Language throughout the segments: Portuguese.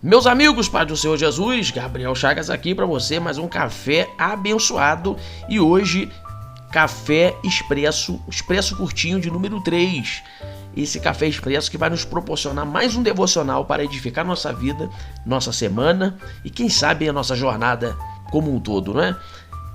Meus amigos, Pai do Senhor Jesus, Gabriel Chagas aqui para você, mais um café abençoado. E hoje, café expresso curtinho de número 3. Esse café expresso que vai nos proporcionar mais um devocional para edificar nossa vida, nossa semana e quem sabe a nossa jornada como um todo, né?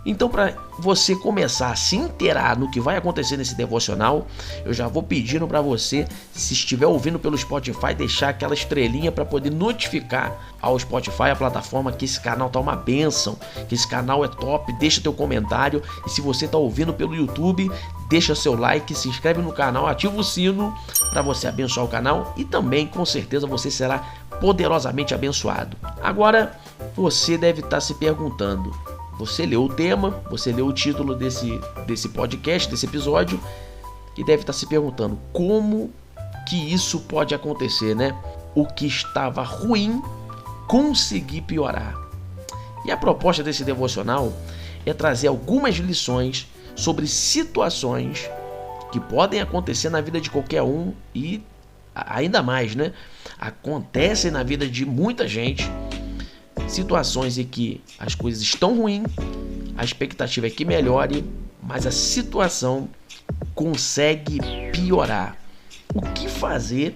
Então, para você começar a se inteirar no que vai acontecer nesse devocional, eu já vou pedindo para você, se estiver ouvindo pelo Spotify, deixar aquela estrelinha para poder notificar ao Spotify, a plataforma, que esse canal tá uma bênção, que esse canal é top. Deixa teu comentário, e se você tá ouvindo pelo YouTube, deixa seu like, se inscreve no canal, ativa o sino para você abençoar o canal e também, com certeza, você será poderosamente abençoado. Agora, você deve estar se perguntando, você leu o tema, você leu o título desse podcast, desse episódio, e deve estar se perguntando como que isso pode acontecer, né? O que estava ruim conseguir piorar. E a proposta desse devocional é trazer algumas lições sobre situações que podem acontecer na vida de qualquer um e ainda mais, né? Acontecem na vida de muita gente. Situações em que as coisas estão ruins, a expectativa é que melhore, mas a situação consegue piorar. O que fazer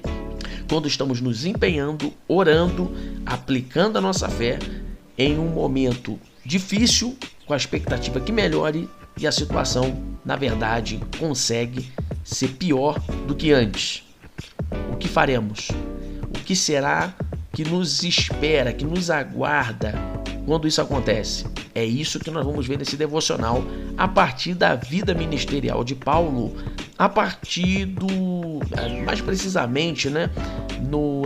quando estamos nos empenhando, orando, aplicando a nossa fé em um momento difícil, com a expectativa que melhore e a situação, na verdade, consegue ser pior do que antes? O que faremos? O que será que nos espera, que nos aguarda quando isso acontece? É isso que nós vamos ver nesse devocional, a partir da vida ministerial de Paulo, a partir mais precisamente, né,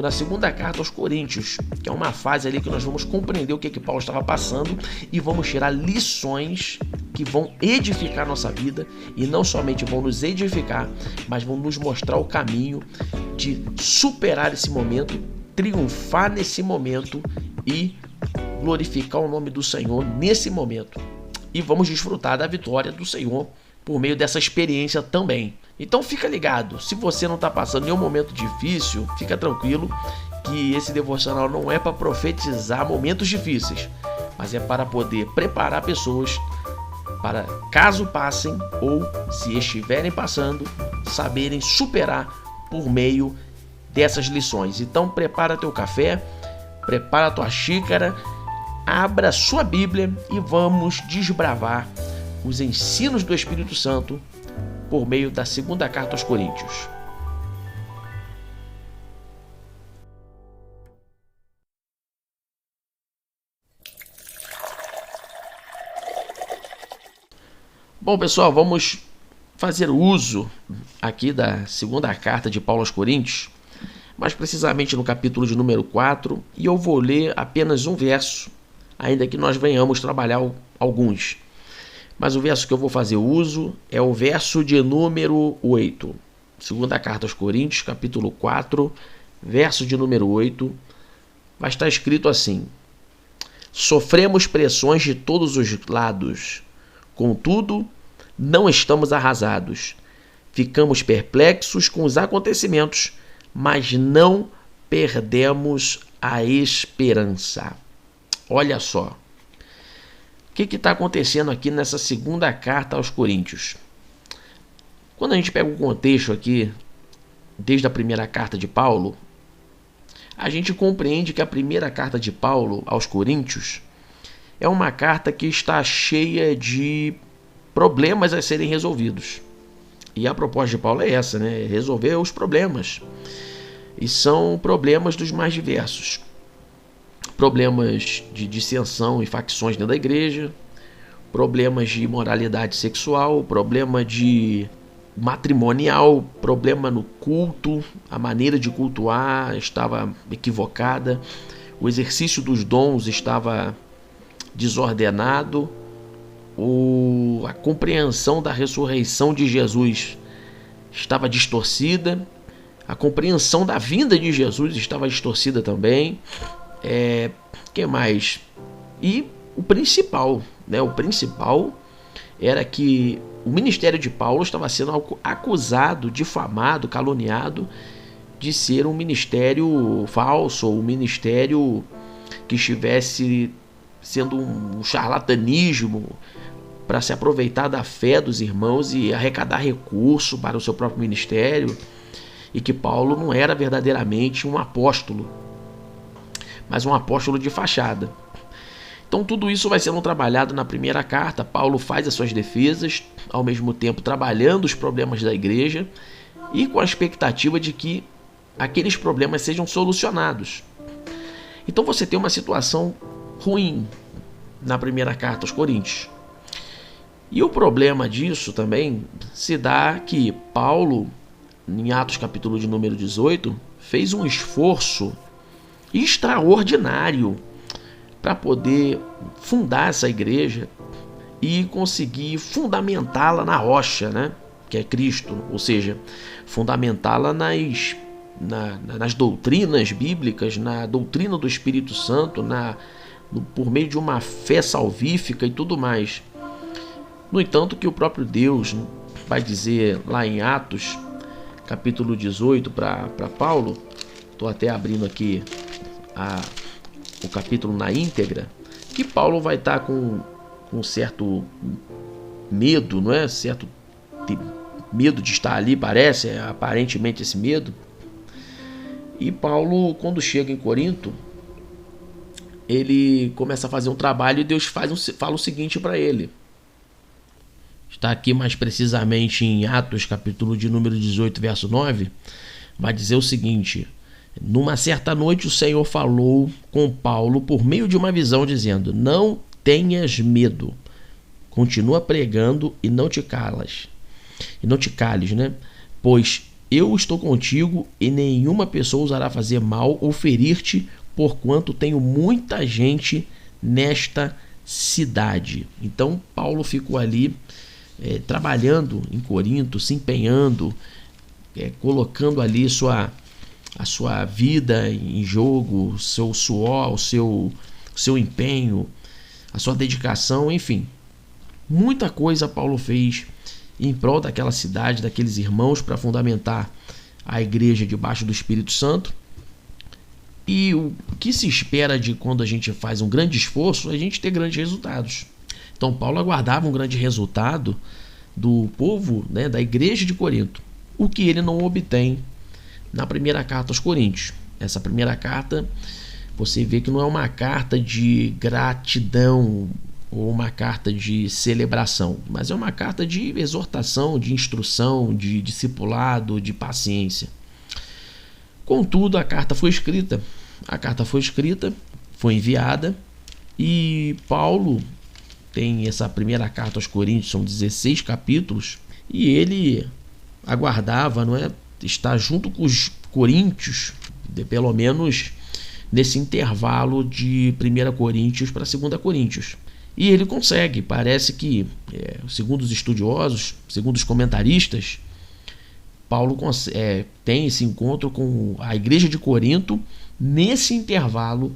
na segunda carta aos Coríntios, que é uma fase ali que nós vamos compreender o que Paulo estava passando e vamos tirar lições que vão edificar nossa vida, e não somente vão nos edificar, mas vão nos mostrar o caminho de superar esse momento, triunfar nesse momento e glorificar o nome do Senhor nesse momento. E vamos desfrutar da vitória do Senhor por meio dessa experiência também. Então fica ligado, se você não está passando nenhum momento difícil, fica tranquilo que esse devocional não é para profetizar momentos difíceis, mas é para poder preparar pessoas para, caso passem ou se estiverem passando, saberem superar por meio dessas lições. Então prepara teu café, prepara tua xícara, abra sua Bíblia e vamos desbravar os ensinos do Espírito Santo por meio da segunda carta aos Coríntios. Bom, pessoal, vamos fazer uso aqui da segunda carta de Paulo aos Coríntios, mais precisamente no capítulo de número 4, e eu vou ler apenas um verso, ainda que nós venhamos trabalhar alguns. Mas o verso que eu vou fazer uso é o verso de número 8. Segunda carta aos Coríntios, capítulo 4, verso de número 8, vai estar escrito assim: sofremos pressões de todos os lados, contudo, não estamos arrasados. Ficamos perplexos com os acontecimentos, mas não perdemos a esperança. Olha só. O que está acontecendo aqui nessa segunda carta aos Coríntios? Quando a gente pega o contexto aqui, desde a primeira carta de Paulo, a gente compreende que a primeira carta de Paulo aos Coríntios é uma carta que está cheia de problemas a serem resolvidos. E a proposta de Paulo é essa, né? Resolver os problemas. E são problemas dos mais diversos. Problemas de dissensão e facções dentro da igreja, problemas de imoralidade sexual, problema de matrimonial, problema no culto, a maneira de cultuar estava equivocada, o exercício dos dons estava desordenado, a compreensão da ressurreição de Jesus estava distorcida, a compreensão da vinda de Jesus estava distorcida também. Que mais? E o principal, né? O principal era que o ministério de Paulo estava sendo acusado, difamado, caluniado de ser um ministério falso, ou um ministério que estivesse sendo um charlatanismo para se aproveitar da fé dos irmãos e arrecadar recurso para o seu próprio ministério, e que Paulo não era verdadeiramente um apóstolo, mas um apóstolo de fachada. Então tudo isso vai sendo trabalhado na primeira carta. Paulo faz as suas defesas, ao mesmo tempo trabalhando os problemas da igreja e com a expectativa de que aqueles problemas sejam solucionados. Então você tem uma situação ruim na primeira carta aos Coríntios. E o problema disso também se dá que Paulo, em Atos capítulo de número 18, fez um esforço extraordinário para poder fundar essa igreja e conseguir fundamentá-la na rocha, né? Que é Cristo, ou seja, fundamentá-la nas doutrinas bíblicas, na doutrina do Espírito Santo, por meio de uma fé salvífica e tudo mais. No entanto, que o próprio Deus vai dizer lá em Atos capítulo 18 para Paulo, estou até abrindo aqui o capítulo na íntegra, que Paulo vai estar com um certo medo, não é? Certo medo de estar ali, parece, aparentemente esse medo. E Paulo, quando chega em Corinto, ele começa a fazer um trabalho e Deus fala o seguinte para ele. Está aqui mais precisamente em Atos, capítulo de número 18, verso 9, vai dizer o seguinte: numa certa noite o Senhor falou com Paulo por meio de uma visão, dizendo: não tenhas medo, continua pregando e não te cales, né? Pois eu estou contigo e nenhuma pessoa ousará fazer mal ou ferir-te, porquanto tenho muita gente nesta cidade. Então Paulo ficou ali trabalhando em Corinto, se empenhando, colocando ali a sua vida em jogo, o seu suor, o seu empenho, a sua dedicação, enfim. Muita coisa Paulo fez em prol daquela cidade, daqueles irmãos, para fundamentar a igreja debaixo do Espírito Santo. E o que se espera de quando a gente faz um grande esforço é a gente ter grandes resultados. Então Paulo aguardava um grande resultado do povo, né, da igreja de Corinto, o que ele não obtém na primeira carta aos Coríntios. Essa primeira carta, você vê que não é uma carta de gratidão ou uma carta de celebração, mas é uma carta de exortação, de instrução, de discipulado, de paciência. Contudo, a carta foi escrita, foi enviada, e Paulo tem essa primeira carta aos Coríntios, são 16 capítulos, e ele aguardava, não é, estar junto com os coríntios, pelo menos nesse intervalo de 1 Coríntios para 2 Coríntios. E ele consegue, parece que, segundo os estudiosos, segundo os comentaristas, Paulo tem esse encontro com a igreja de Corinto nesse intervalo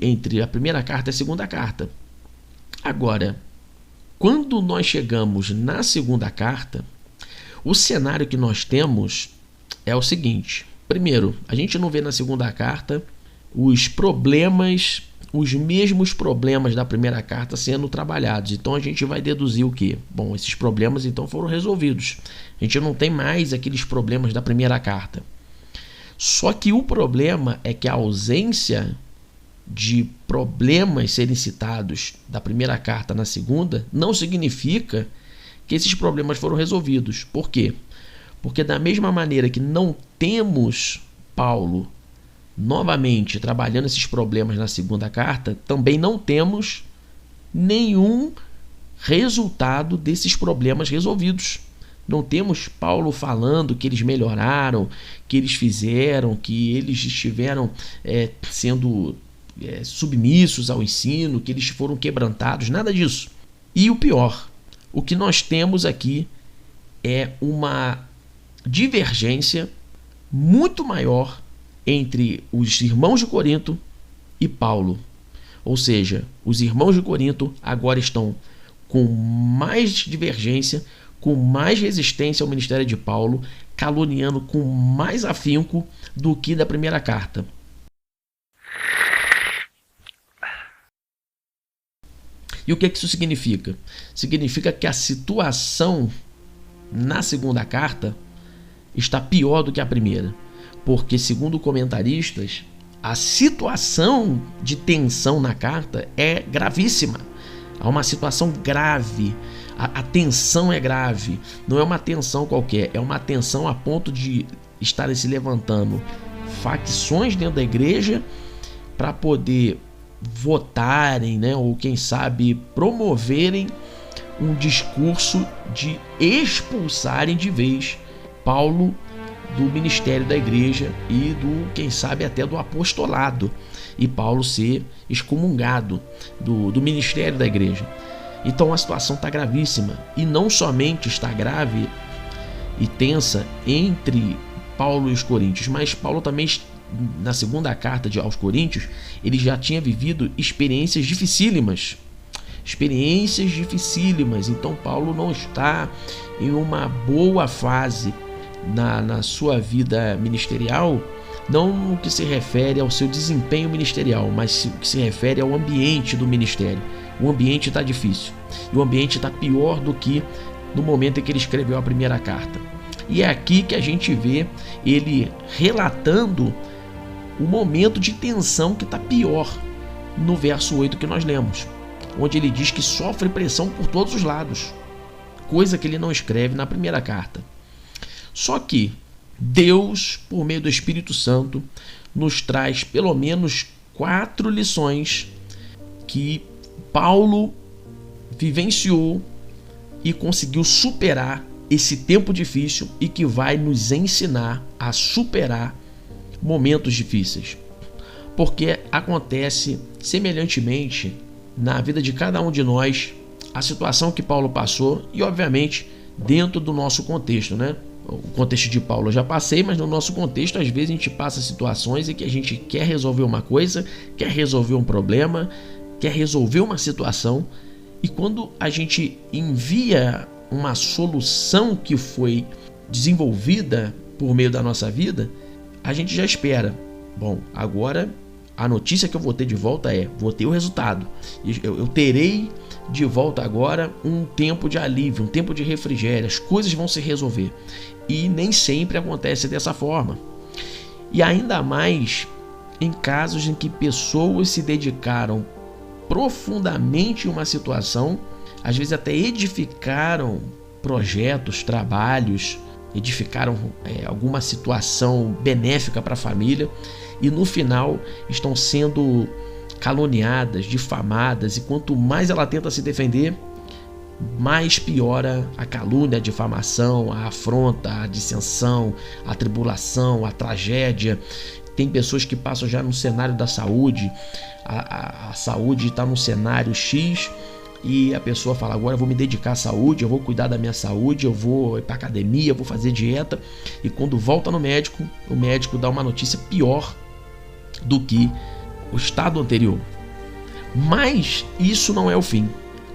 entre a primeira carta e a segunda carta. Agora, quando nós chegamos na segunda carta, o cenário que nós temos é o seguinte: primeiro, a gente não vê na segunda carta os mesmos problemas da primeira carta sendo trabalhados. Então a gente vai deduzir o quê? Bom, esses problemas então foram resolvidos. A gente não tem mais aqueles problemas da primeira carta. Só que o problema é que a ausência de problemas serem citados da primeira carta na segunda não significa que esses problemas foram resolvidos. Por quê? Porque da mesma maneira que não temos Paulo novamente trabalhando esses problemas na segunda carta, também não temos nenhum resultado desses problemas resolvidos. Não temos Paulo falando que eles melhoraram, que eles fizeram, que eles estiveram sendo submissos ao ensino, que eles foram quebrantados, nada disso. E o pior, o que nós temos aqui é uma divergência muito maior entre os irmãos de Corinto e Paulo. Ou seja, os irmãos de Corinto agora estão com mais divergência, com mais resistência ao ministério de Paulo, caluniando com mais afinco do que da primeira carta. E o que isso significa? Significa que a situação na segunda carta está pior do que a primeira, porque, segundo comentaristas, a situação de tensão na carta é gravíssima. Há uma situação grave, a tensão é grave, não é uma tensão qualquer, é uma tensão a ponto de estarem se levantando facções dentro da igreja para poder votarem, né, ou quem sabe promoverem um discurso de expulsarem de vez Paulo do ministério da igreja e do, quem sabe, até do apostolado, e Paulo ser excomungado do ministério da igreja. Então a situação está gravíssima, e não somente está grave e tensa entre Paulo e os coríntios, mas Paulo também, na segunda carta aos coríntios, ele já tinha vivido experiências dificílimas. Então Paulo não está em uma boa fase na sua vida ministerial, não no que se refere ao seu desempenho ministerial, mas no que se refere ao ambiente do ministério. O ambiente está difícil, e o ambiente está pior do que no momento em que ele escreveu a primeira carta. E é aqui que a gente vê ele relatando o momento de tensão que está pior, no verso 8 que nós lemos, onde ele diz que sofre pressão por todos os lados, coisa que ele não escreve na primeira carta. Só que Deus, por meio do Espírito Santo, nos traz pelo menos 4 lições que Paulo vivenciou e conseguiu superar esse tempo difícil, e que vai nos ensinar a superar momentos difíceis. Porque acontece semelhantemente na vida de cada um de nós a situação que Paulo passou, e obviamente dentro do nosso contexto, né? O contexto de Paulo eu já passei, mas no nosso contexto às vezes a gente passa situações em que a gente quer resolver uma coisa, quer resolver um problema, quer resolver uma situação, e quando a gente envia uma solução que foi desenvolvida por meio da nossa vida, a gente já espera, bom, agora a notícia que eu vou ter de volta vou ter o resultado, eu terei de volta agora um tempo de alívio, um tempo de refrigério, as coisas vão se resolver. E nem sempre acontece dessa forma. E ainda mais em casos em que pessoas se dedicaram profundamente em uma situação, às vezes até edificaram projetos, trabalhos, edificaram alguma situação benéfica para a família, e no final estão sendo caluniadas, difamadas, e quanto mais ela tenta se defender, mais piora a calúnia, a difamação, a afronta, a dissensão, a tribulação, a tragédia. Tem pessoas que passam já no cenário da saúde, a saúde está no cenário X, e a pessoa fala, agora eu vou me dedicar à saúde, eu vou cuidar da minha saúde, eu vou ir para academia, eu vou fazer dieta, e quando volta no médico, o médico dá uma notícia pior do que o estado anterior. Mas isso não é o fim.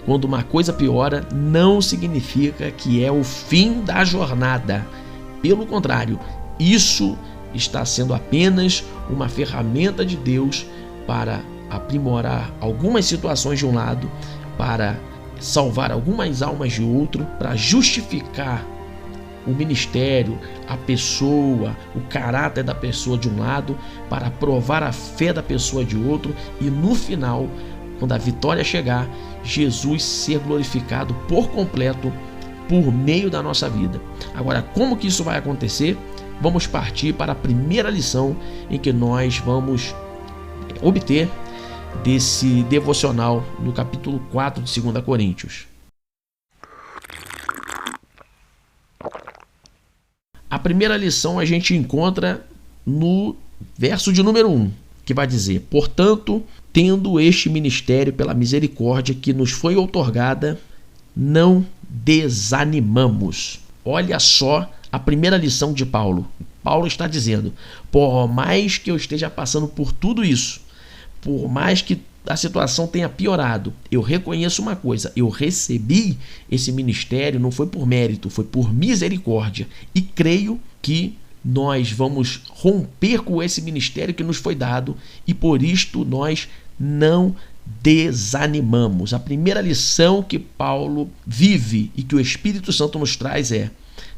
Quando uma coisa piora, não significa que é o fim da jornada. Pelo contrário, isso está sendo apenas uma ferramenta de Deus para aprimorar algumas situações de um lado, para salvar algumas almas de outro, para justificar o ministério, a pessoa, o caráter da pessoa de um lado, para provar a fé da pessoa de outro, e no final, quando a vitória chegar, Jesus ser glorificado por completo por meio da nossa vida. Agora, como que isso vai acontecer? Vamos partir para a primeira lição em que nós vamos obter desse devocional no capítulo 4 de 2 Coríntios. A primeira lição a gente encontra no verso de número 1, que vai dizer: portanto, tendo este ministério pela misericórdia que nos foi outorgada, não desanimamos. Olha só a primeira lição de Paulo. Paulo está dizendo, por mais que eu esteja passando por tudo isso, por mais que a situação tenha piorado, eu reconheço uma coisa: eu recebi esse ministério, não foi por mérito, foi por misericórdia, e creio que nós vamos romper com esse ministério que nos foi dado, e por isto nós não desanimamos. A primeira lição que Paulo vive e que o Espírito Santo nos traz é: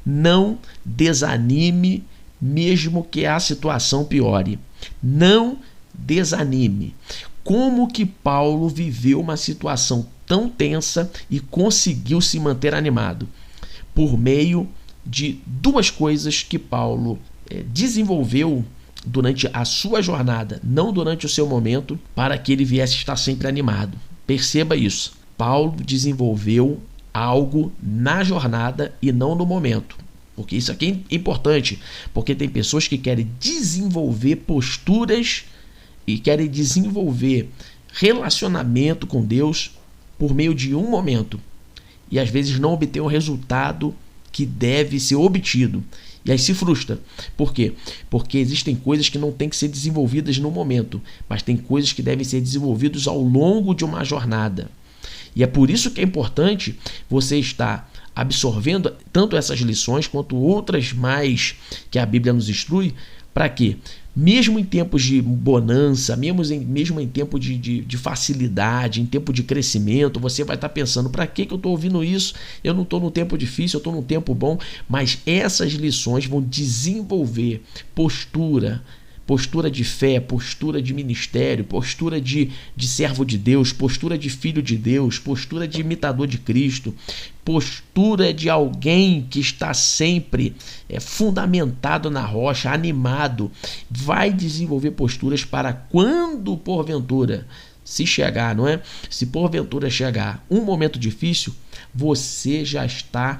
não desanime, mesmo que a situação piore. Não desanime. Como que Paulo viveu uma situação tão tensa e conseguiu se manter animado? Por meio de duas coisas que Paulo desenvolveu durante a sua jornada, não durante o seu momento, para que ele viesse estar sempre animado. Perceba isso. Paulo desenvolveu algo na jornada e não no momento. Porque isso aqui é importante, porque tem pessoas que querem desenvolver posturas e querem desenvolver relacionamento com Deus por meio de um momento, e às vezes não obtém o resultado que deve ser obtido, e aí se frustra. Por quê? Porque existem coisas que não têm que ser desenvolvidas no momento, mas tem coisas que devem ser desenvolvidas ao longo de uma jornada. E é por isso que é importante você estar absorvendo tanto essas lições quanto outras mais que a Bíblia nos instrui, para que, mesmo em tempos de bonança, mesmo em tempo de facilidade, em tempo de crescimento, você vai estar pensando: para que eu estou ouvindo isso? Eu não estou num tempo difícil, eu estou num tempo bom. Mas essas lições vão desenvolver postura de fé, postura de ministério, postura de servo de Deus, postura de filho de Deus, postura de imitador de Cristo, postura de alguém que está sempre fundamentado na rocha, animado. Vai desenvolver posturas para quando porventura se chegar, não é? Se porventura chegar um momento difícil, você já está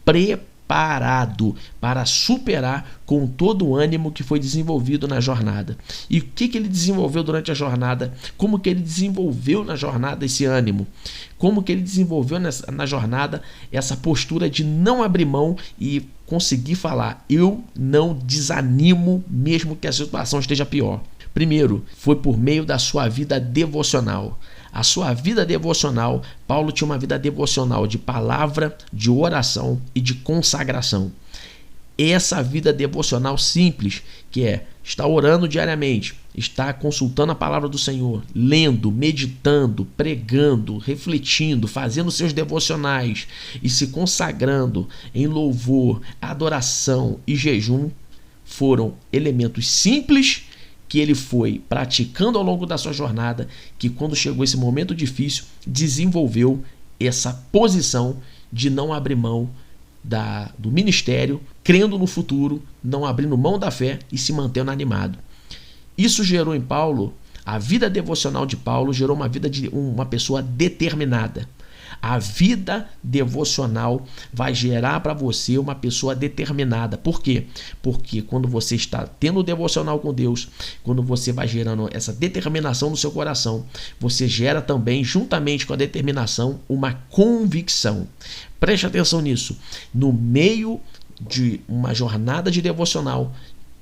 preparado para superar com todo o ânimo que foi desenvolvido na jornada. E o que ele desenvolveu durante a jornada? Como que ele desenvolveu na jornada esse ânimo? Como que ele desenvolveu na jornada essa postura de não abrir mão e conseguir falar: eu não desanimo mesmo que a situação esteja pior? Primeiro, foi por meio da sua vida devocional. A sua vida devocional, Paulo tinha uma vida devocional de palavra, de oração e de consagração. Essa vida devocional simples, que é estar orando diariamente, estar consultando a palavra do Senhor, lendo, meditando, pregando, refletindo, fazendo seus devocionais e se consagrando em louvor, adoração e jejum, foram elementos simples que ele foi praticando ao longo da sua jornada, que quando chegou esse momento difícil, desenvolveu essa posição de não abrir mão do ministério, crendo no futuro, não abrindo mão da fé e se mantendo animado. Isso gerou em Paulo, a vida devocional de Paulo gerou uma vida de uma pessoa determinada. A vida devocional vai gerar para você uma pessoa determinada. Por quê? Porque quando você está tendo o devocional com Deus, quando você vai gerando essa determinação no seu coração, você gera também, juntamente com a determinação, uma convicção. Preste atenção nisso. No meio de uma jornada de devocional,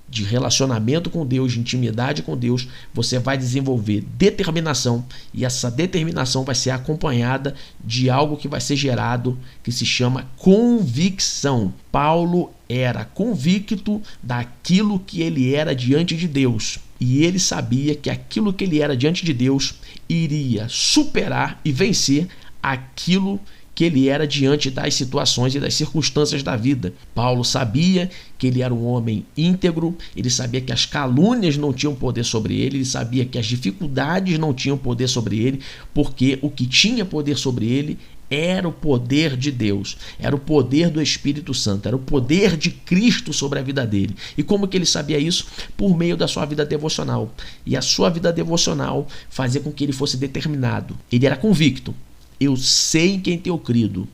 de relacionamento com Deus, de intimidade com Deus, você vai desenvolver determinação, e essa determinação vai ser acompanhada de algo que vai ser gerado, que se chama convicção. Paulo era convicto daquilo que ele era diante de Deus, e ele sabia que aquilo que ele era diante de Deus iria superar e vencer aquilo que ele era diante das situações e das circunstâncias da vida. Paulo sabia que ele era um homem íntegro, ele sabia que as calúnias não tinham poder sobre ele, ele sabia que as dificuldades não tinham poder sobre ele, porque o que tinha poder sobre ele era o poder de Deus, era o poder do Espírito Santo, era o poder de Cristo sobre a vida dele. E como que ele sabia isso? Por meio da sua vida devocional. E a sua vida devocional fazia com que ele fosse determinado. Ele era convicto. Eu sei em quem tenho crido.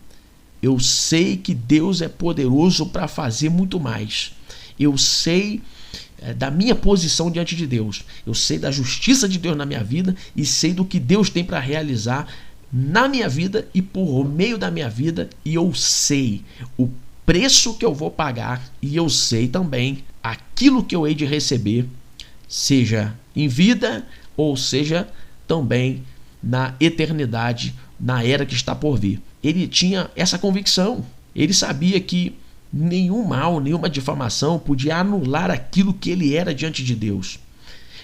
Eu sei que Deus é poderoso para fazer muito mais. Eu sei da minha posição diante de Deus. Eu sei da justiça de Deus na minha vida e sei do que Deus tem para realizar na minha vida e por meio da minha vida. E eu sei o preço que eu vou pagar e eu sei também aquilo que eu hei de receber, seja em vida ou seja também na eternidade, na era que está por vir. Ele tinha essa convicção. Ele sabia que nenhum mal, nenhuma difamação podia anular aquilo que ele era diante de Deus.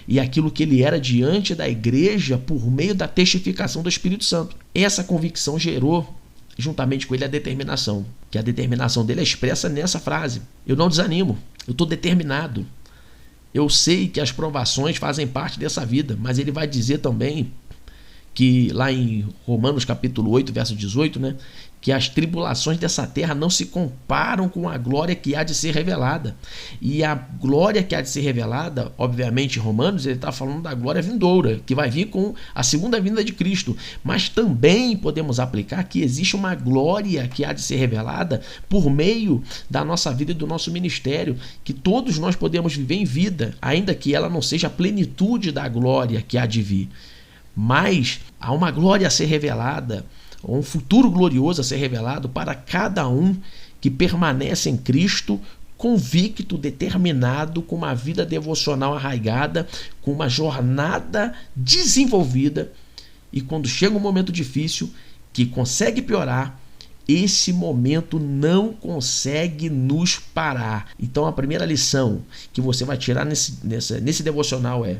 e aquilo que ele era diante da igreja por meio da testificação do Espírito Santo. Essa convicção gerou, juntamente com ele, a determinação, que a determinação dele é expressa nessa frase: eu não desanimo, eu estou determinado. Eu sei que as provações fazem parte dessa vida, mas ele vai dizer também que lá em Romanos capítulo 8, verso 18, né, que as tribulações dessa terra não se comparam com a glória que há de ser revelada. E a glória que há de ser revelada, obviamente, em Romanos, ele está falando da glória vindoura, que vai vir com a segunda vinda de Cristo. Mas também podemos aplicar que existe uma glória que há de ser revelada por meio da nossa vida e do nosso ministério, que todos nós podemos viver em vida, ainda que ela não seja a plenitude da glória que há de vir. Mas há uma glória a ser revelada, um futuro glorioso a ser revelado para cada um que permanece em Cristo, convicto, determinado, com uma vida devocional arraigada, com uma jornada desenvolvida, e quando chega um momento difícil que consegue piorar, esse momento não consegue nos parar. Então a primeira lição que você vai tirar nesse devocional é: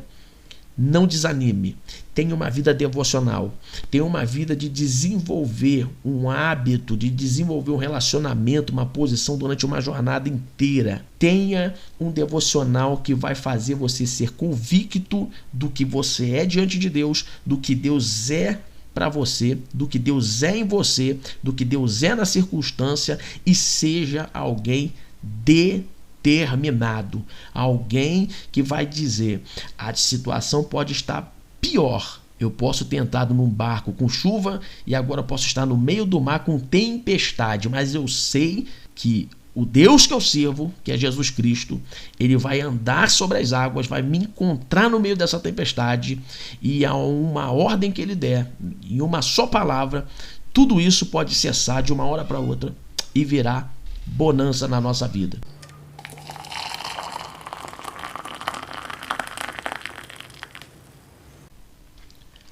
não desanime, tenha uma vida devocional, tenha uma vida de desenvolver um hábito, de desenvolver um relacionamento, uma posição durante uma jornada inteira. Tenha um devocional que vai fazer você ser convicto do que você é diante de Deus, do que Deus é para você, do que Deus é em você, do que Deus é na circunstância, e seja alguém determinado, alguém que vai dizer: a situação pode estar pior, eu posso ter entrado num barco com chuva e agora posso estar no meio do mar com tempestade, mas eu sei que o Deus que eu sirvo, que é Jesus Cristo, ele vai andar sobre as águas, vai me encontrar no meio dessa tempestade, e a uma ordem que ele der, em uma só palavra, tudo isso pode cessar de uma hora para outra e virar bonança na nossa vida.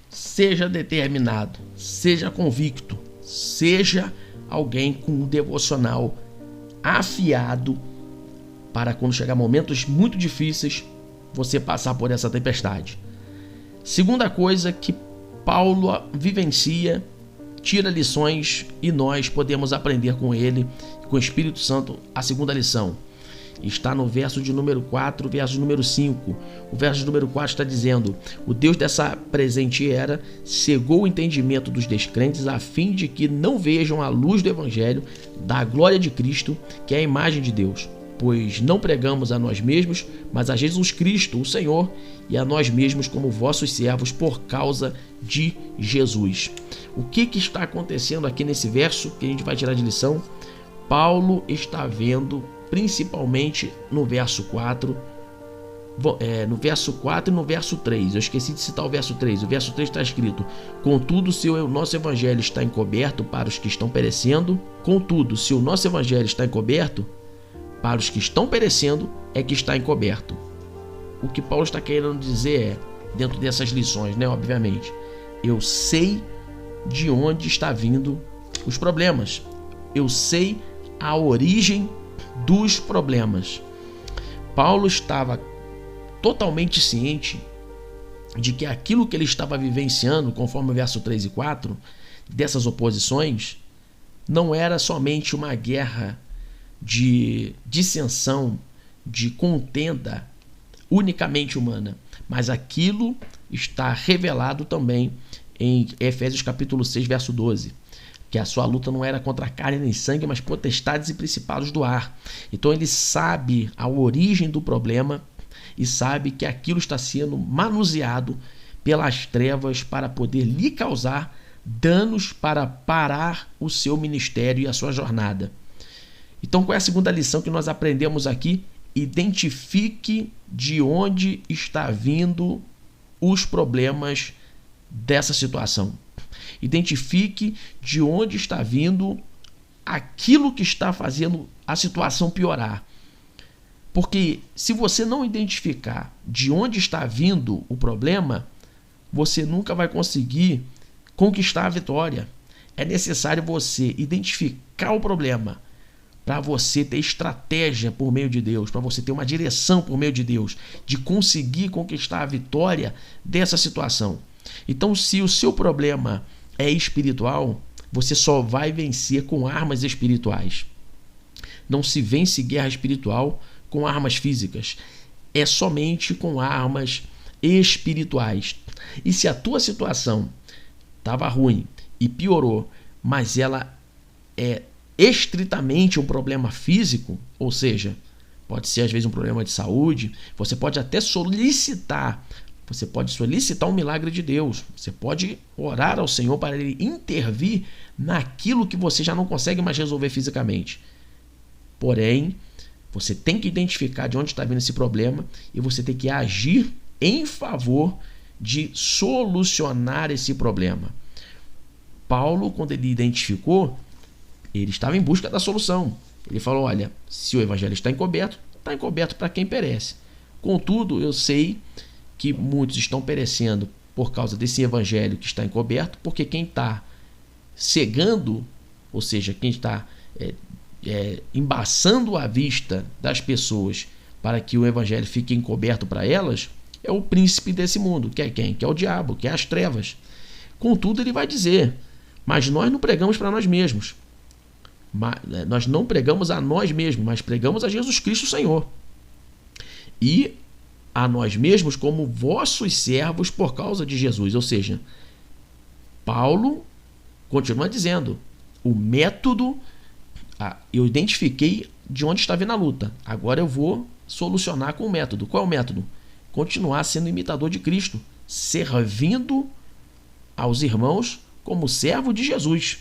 Seja determinado, seja convicto, seja alguém com um devocional afiado para quando chegar momentos muito difíceis, você passar por essa tempestade. Segunda coisa que Paulo vivencia, tira lições, e nós podemos aprender com ele, com o Espírito Santo. A segunda lição está no verso de número 4, verso de número 5. O verso de número 4 está dizendo: o Deus dessa presente era cegou o entendimento dos descrentes, a fim de que não vejam a luz do Evangelho da glória de Cristo, que é a imagem de Deus. Pois não pregamos a nós mesmos, mas a Jesus Cristo, o Senhor, e a nós mesmos como vossos servos por causa de Jesus. O que está acontecendo aqui nesse verso que a gente vai tirar de lição? Paulo está vendo, principalmente no verso 4, no verso 4 e no verso 3. Eu esqueci de citar o verso 3. O verso 3 está escrito: contudo, se o nosso evangelho está encoberto para os que estão perecendo, contudo, se o nosso evangelho está encoberto para os que estão perecendo, é que está encoberto. O que Paulo está querendo dizer é, dentro dessas lições, né, obviamente, eu sei de onde está vindo os problemas. Eu sei a origem dos problemas. Paulo estava totalmente ciente de que aquilo que ele estava vivenciando, conforme o verso 3 e 4, dessas oposições, não era somente uma guerra de dissensão, de contenda unicamente humana, mas aquilo está revelado também em Efésios capítulo 6, verso 12, que a sua luta não era contra carne nem sangue, mas potestades e principados do ar. Então ele sabe a origem do problema e sabe que aquilo está sendo manuseado pelas trevas para poder lhe causar danos, para parar o seu ministério e a sua jornada. Então, qual é a segunda lição que nós aprendemos aqui? Identifique de onde está vindo os problemas dessa situação. Identifique de onde está vindo aquilo que está fazendo a situação piorar. Porque se você não identificar de onde está vindo o problema, você nunca vai conseguir conquistar a vitória. É necessário você identificar o problema, para você ter estratégia por meio de Deus, para você ter uma direção por meio de Deus, de conseguir conquistar a vitória dessa situação. Então, se o seu problema é espiritual, você só vai vencer com armas espirituais. Não se vence guerra espiritual com armas físicas, é somente com armas espirituais. E se a tua situação estava ruim e piorou, mas ela é estritamente um problema físico, ou seja, pode ser às vezes um problema de saúde, você pode até solicitar um milagre de Deus, você pode orar ao Senhor para Ele intervir naquilo que você já não consegue mais resolver fisicamente. Porém, você tem que identificar de onde está vindo esse problema e você tem que agir em favor de solucionar esse problema. Paulo, quando ele identificou, ele estava em busca da solução. Ele falou, olha, se o evangelho está encoberto para quem perece. Contudo, eu sei que muitos estão perecendo por causa desse evangelho que está encoberto, porque quem está cegando, ou seja, quem está embaçando a vista das pessoas para que o evangelho fique encoberto para elas, é o príncipe desse mundo, que é quem? Que é o diabo, que é as trevas. Contudo, ele vai dizer, mas nós não pregamos para nós mesmos. Nós não pregamos a nós mesmos, mas pregamos a Jesus Cristo, Senhor. E a nós mesmos como vossos servos por causa de Jesus. Ou seja, Paulo continua dizendo, o método, eu identifiquei de onde está vindo a luta. Agora eu vou solucionar com o método. Qual é o método? Continuar sendo imitador de Cristo, servindo aos irmãos como servo de Jesus.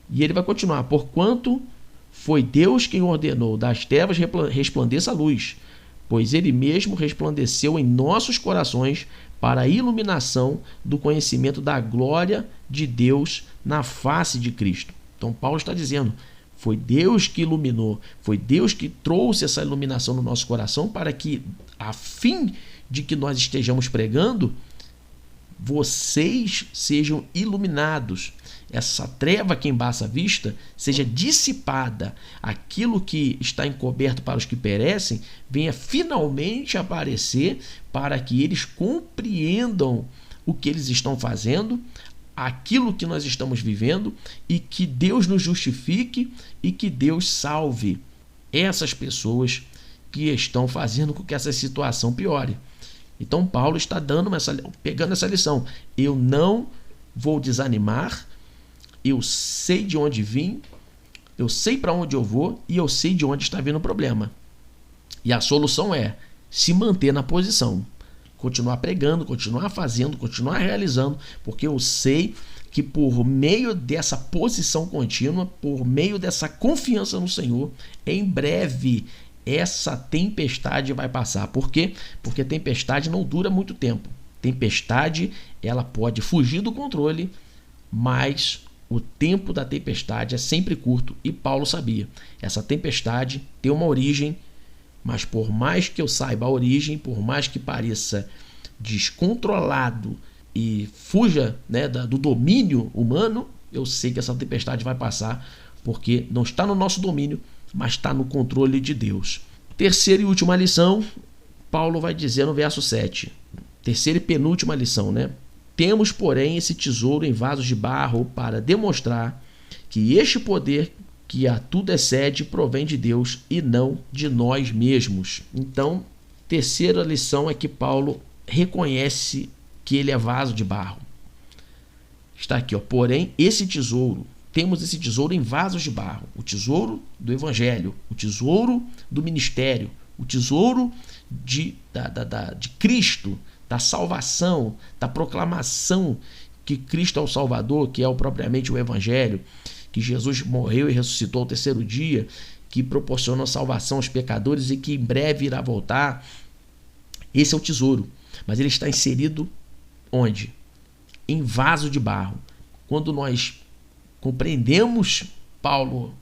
E ele vai continuar, porquanto foi Deus quem ordenou das trevas resplandeça a luz, pois ele mesmo resplandeceu em nossos corações para a iluminação do conhecimento da glória de Deus na face de Cristo. Então Paulo está dizendo, foi Deus que iluminou, foi Deus que trouxe essa iluminação no nosso coração para que, a fim de que nós estejamos pregando, vocês sejam iluminados, essa treva que embaça a vista seja dissipada, aquilo que está encoberto para os que perecem venha finalmente aparecer para que eles compreendam o que eles estão fazendo, aquilo que nós estamos vivendo, e que Deus nos justifique e que Deus salve essas pessoas que estão fazendo com que essa situação piore. Então Paulo está pegando essa lição. Eu não vou desanimar, eu sei de onde vim, eu sei para onde eu vou e eu sei de onde está vindo o problema. E a solução é se manter na posição, continuar pregando, continuar fazendo, continuar realizando, porque eu sei que por meio dessa posição contínua, por meio dessa confiança no Senhor, em breve essa tempestade vai passar. Por quê? Porque tempestade não dura muito tempo. Tempestade, ela pode fugir do controle, mas o tempo da tempestade é sempre curto. E Paulo sabia. Essa tempestade tem uma origem, mas por mais que eu saiba a origem, por mais que pareça descontrolado e fuja, do domínio humano, eu sei que essa tempestade vai passar, porque não está no nosso domínio, mas está no controle de Deus. Terceira e última lição, Paulo vai dizer no verso 7. Terceira e penúltima lição, Temos, porém, esse tesouro em vasos de barro para demonstrar que este poder que a tudo excede provém de Deus e não de nós mesmos. Então, terceira lição é que Paulo reconhece que ele é vaso de barro. Está aqui, porém, temos esse tesouro em vasos de barro, o tesouro do evangelho, o tesouro do ministério, o tesouro de Cristo, da salvação, da proclamação que Cristo é o Salvador, que é propriamente o evangelho, que Jesus morreu e ressuscitou ao terceiro dia, que proporciona salvação aos pecadores e que em breve irá voltar. Esse é o tesouro, mas ele está inserido onde? Em vaso de barro. Quando nós compreendemos Paulo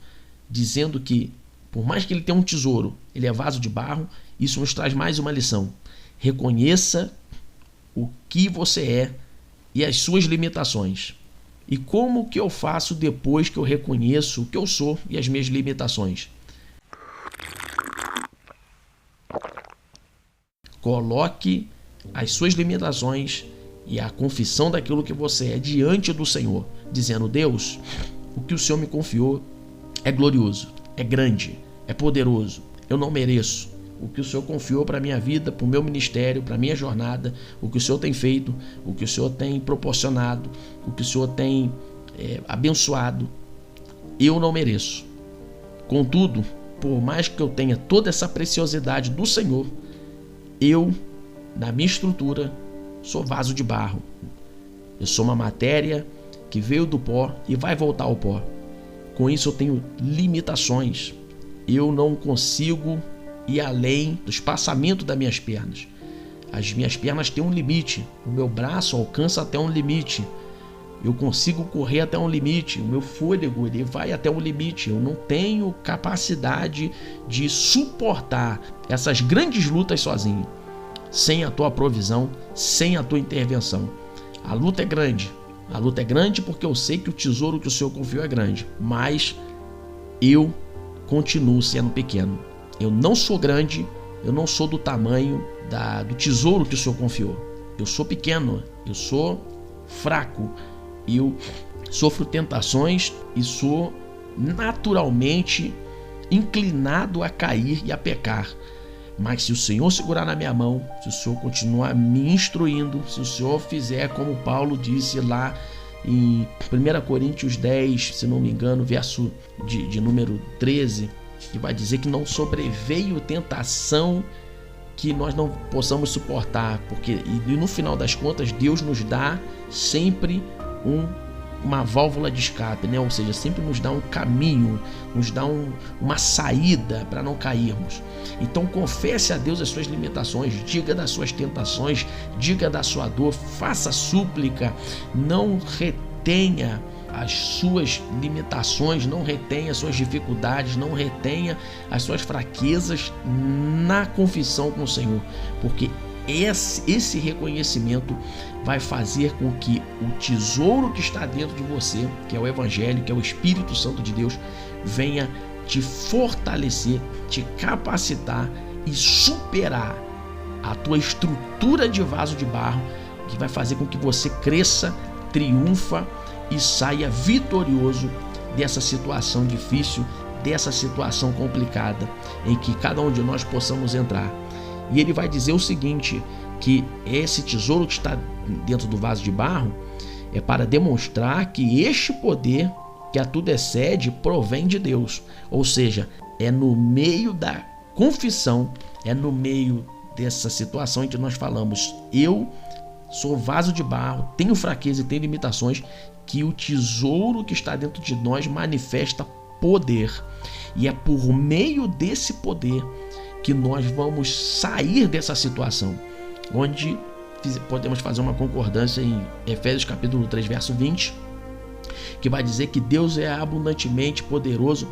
dizendo que, por mais que ele tenha um tesouro, ele é vaso de barro, isso nos traz mais uma lição. Reconheça o que você é e as suas limitações. E como que eu faço depois que eu reconheço o que eu sou e as minhas limitações? Coloque as suas limitações e a confissão daquilo que você é diante do Senhor, dizendo: Deus, o que o Senhor me confiou é glorioso, é grande, é poderoso, eu não mereço. O que o Senhor confiou para a minha vida, para o meu ministério, para a minha jornada, o que o Senhor tem feito, o que o Senhor tem proporcionado, o que o Senhor tem abençoado, eu não mereço. Contudo, por mais que eu tenha toda essa preciosidade do Senhor, eu, na minha estrutura, sou vaso de barro. Eu sou uma matéria que veio do pó e vai voltar ao pó. Com isso eu tenho limitações. Eu não consigo ir além do espaçamento das minhas pernas. As minhas pernas têm um limite. O meu braço alcança até um limite. Eu consigo correr até um limite. O meu fôlego ele vai até um limite. Eu não tenho capacidade de suportar essas grandes lutas sozinho, sem a tua provisão, sem a tua intervenção. A luta é grande. A luta é grande porque eu sei que o tesouro que o Senhor confiou é grande. Mas eu continuo sendo pequeno. Eu não sou grande, eu não sou do tamanho do tesouro que o Senhor confiou. Eu sou pequeno, eu sou fraco, eu sofro tentações e sou naturalmente inclinado a cair e a pecar. Mas se o Senhor segurar na minha mão, se o Senhor continuar me instruindo, se o Senhor fizer como Paulo disse lá em 1 Coríntios 10, se não me engano, verso de número 13, que vai dizer que não sobreveio tentação que nós não possamos suportar, porque e no final das contas Deus nos dá sempre uma válvula de escape, né? Ou seja, sempre nos dá um caminho, nos dá uma saída para não cairmos. Então confesse a Deus as suas limitações, diga das suas tentações, diga da sua dor, faça súplica, não retenha as suas limitações, não retenha as suas dificuldades, não retenha as suas fraquezas na confissão com o Senhor, porque esse reconhecimento vai fazer com que o tesouro que está dentro de você, que é o Evangelho, que é o Espírito Santo de Deus, venha te fortalecer, te capacitar e superar a tua estrutura de vaso de barro, que vai fazer com que você cresça, triunfa e saia vitorioso dessa situação difícil, dessa situação complicada em que cada um de nós possamos entrar. E ele vai dizer o seguinte, que esse tesouro que está dentro do vaso de barro é para demonstrar que este poder que a tudo excede provém de Deus. Ou seja, é no meio da confissão, é no meio dessa situação em que nós falamos, eu sou vaso de barro, tenho fraqueza e tenho limitações, que o tesouro que está dentro de nós manifesta poder. E é por meio desse poder que nós vamos sair dessa situação, onde podemos fazer uma concordância em Efésios capítulo 3, verso 20, que vai dizer que Deus é abundantemente poderoso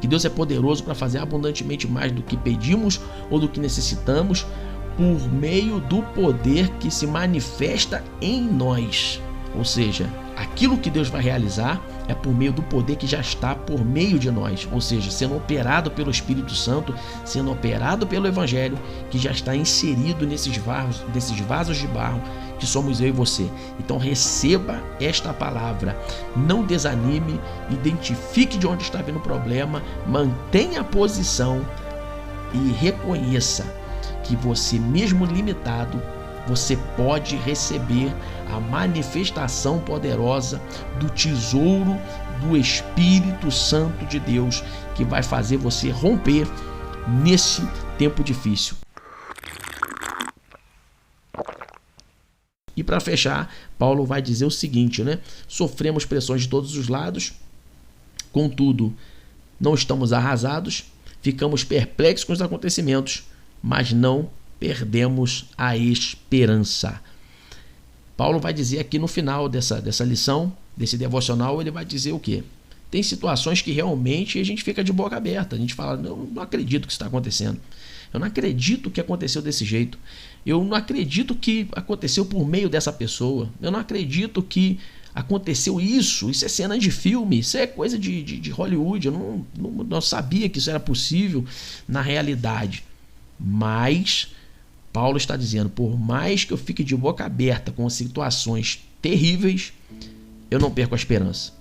que Deus é poderoso para fazer abundantemente mais do que pedimos ou do que necessitamos, por meio do poder que se manifesta em nós. Ou seja, aquilo que Deus vai realizar é por meio do poder que já está por meio de nós, ou seja, sendo operado pelo Espírito Santo, sendo operado pelo Evangelho, que já está inserido desses vasos de barro que somos eu e você. Então receba esta palavra, não desanime, identifique de onde está vindo o problema, mantenha a posição e reconheça que você, mesmo limitado, você pode receber a manifestação poderosa do tesouro do Espírito Santo de Deus, que vai fazer você romper nesse tempo difícil. E para fechar, Paulo vai dizer o seguinte, né? Sofremos pressões de todos os lados, contudo, não estamos arrasados, ficamos perplexos com os acontecimentos, mas não perdemos a esperança. Paulo vai dizer aqui no final dessa lição, desse devocional, ele vai dizer o quê? Tem situações que realmente a gente fica de boca aberta, a gente fala, não acredito que isso está acontecendo, eu não acredito que aconteceu desse jeito, eu não acredito que aconteceu por meio dessa pessoa, eu não acredito que aconteceu isso é cena de filme, isso é coisa de Hollywood, eu não sabia que isso era possível na realidade. Mas Paulo está dizendo, por mais que eu fique de boca aberta com situações terríveis, eu não perco a esperança,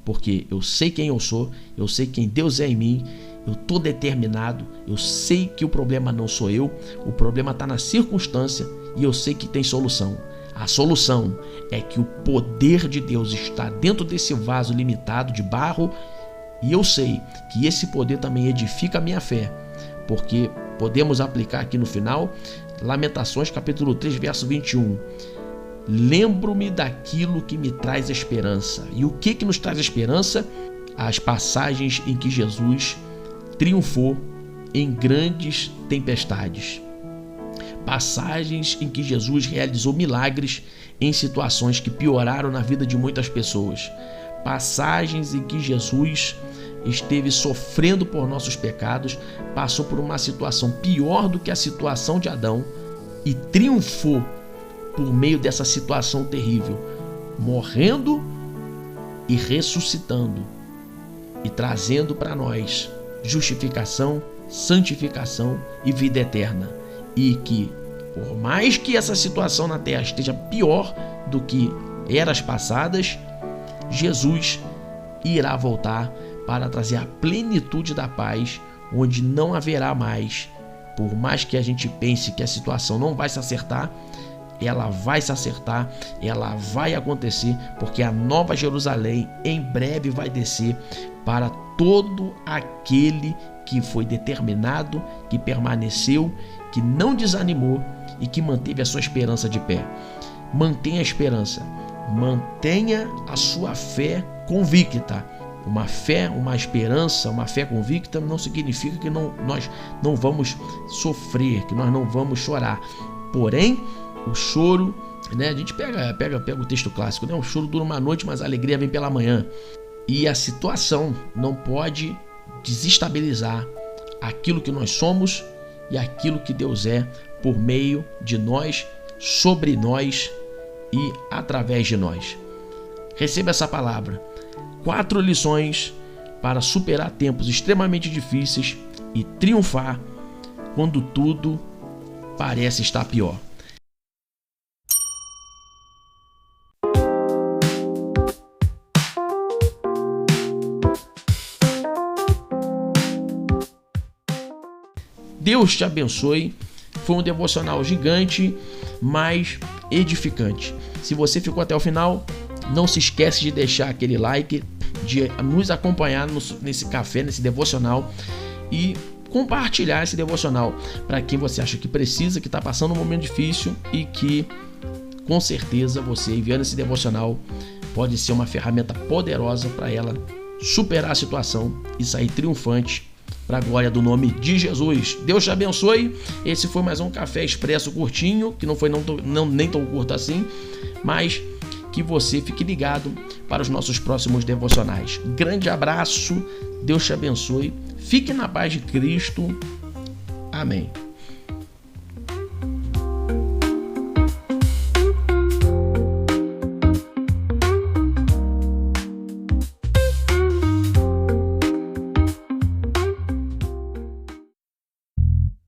porque eu sei quem eu sou, eu sei quem Deus é em mim, eu estou determinado, eu sei que o problema não sou eu, o problema está na circunstância e eu sei que tem solução. A solução é que o poder de Deus está dentro desse vaso limitado de barro e eu sei que esse poder também edifica a minha fé, porque podemos aplicar aqui no final, Lamentações capítulo 3, verso 21. Lembro-me daquilo que me traz esperança. E o que nos traz esperança? As passagens em que Jesus triunfou em grandes tempestades. Passagens em que Jesus realizou milagres em situações que pioraram na vida de muitas pessoas. Passagens em que Jesus esteve sofrendo por nossos pecados, passou por uma situação pior do que a situação de Adão e triunfou por meio dessa situação terrível, morrendo e ressuscitando e trazendo para nós justificação, santificação e vida eterna. E que, por mais que essa situação na terra esteja pior do que eras passadas, Jesus irá voltar para trazer a plenitude da paz, onde não haverá mais, por mais que a gente pense que a situação não vai se acertar, ela vai se acertar, ela vai acontecer, porque a Nova Jerusalém em breve vai descer para todo aquele que foi determinado, que permaneceu, que não desanimou e que manteve a sua esperança de pé. Mantenha a esperança, mantenha a sua fé convicta. Uma fé, uma esperança, uma fé convicta não significa que nós não vamos sofrer, que nós não vamos chorar. Porém, o choro, né, a gente pega o texto clássico, né? O choro dura uma noite, mas a alegria vem pela manhã. E a situação não pode desestabilizar aquilo que nós somos e aquilo que Deus é por meio de nós, sobre nós e através de nós. Receba essa palavra. 4 lições para superar tempos extremamente difíceis e triunfar quando tudo parece estar pior. Deus te abençoe. Foi um devocional gigante, mas edificante. Se você ficou até o final, não se esquece de deixar aquele like, de nos acompanhar nesse café, nesse devocional e compartilhar esse devocional para quem você acha que precisa, que está passando um momento difícil e que com certeza você enviando esse devocional pode ser uma ferramenta poderosa para ela superar a situação e sair triunfante para a glória do nome de Jesus. Deus te abençoe. Esse foi mais um Café Expresso curtinho, que não foi nem tão curto assim, mas que você fique ligado para os nossos próximos devocionais. Grande abraço, Deus te abençoe, fique na paz de Cristo. Amém.